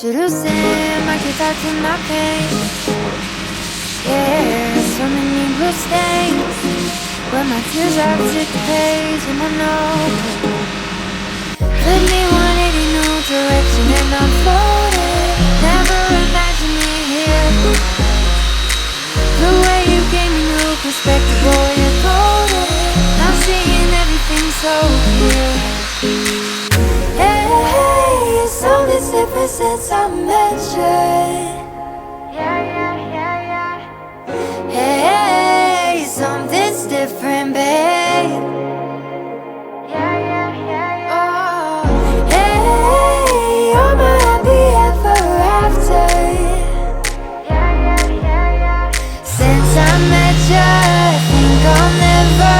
Introducing my guitar to my pain. Yeah, so many blue stains where my tears have hit the page in my notebook. Flip me 180 new direction and I'm floating. Never imagined me here. The way you gave me new perspective, boy, you're golden. I'm seeing everything so clear. Hey, something's different since I met you. Hey, something's different, babe. Oh, hey, you're my happy ever after. Since I met you, I think I'll never,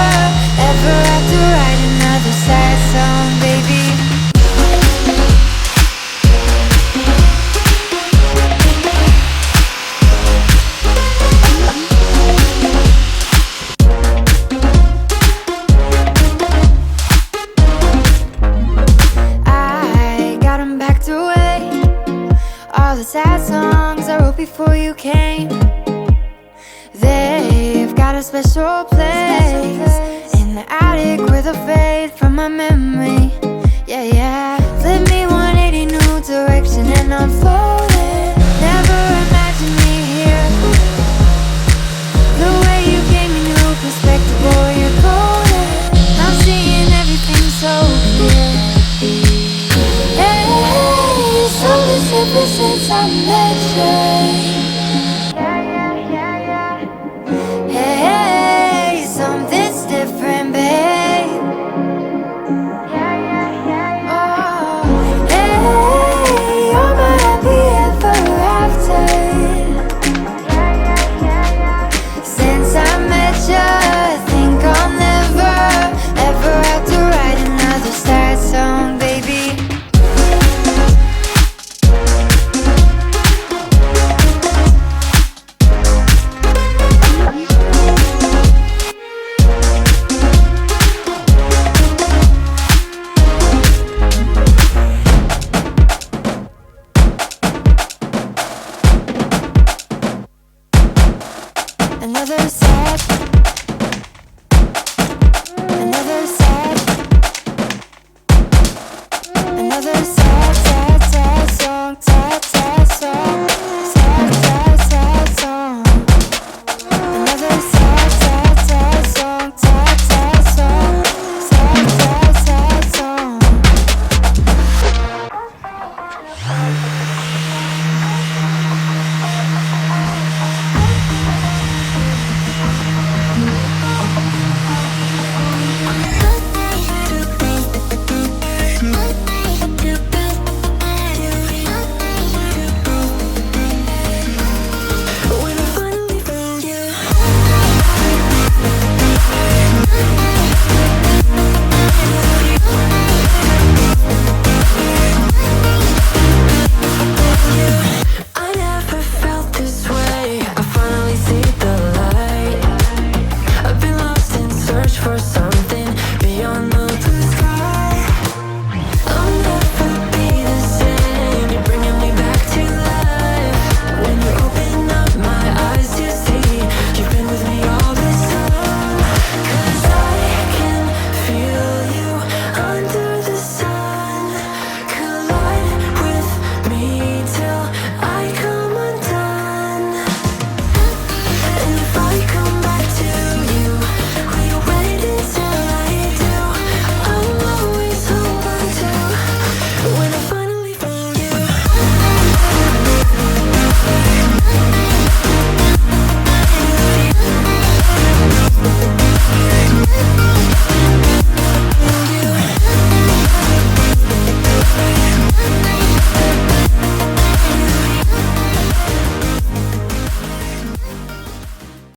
ever have to write another sad song, baby. All the sad songs I wrote before you came, they've got a special place in the attic where they fade from my memory.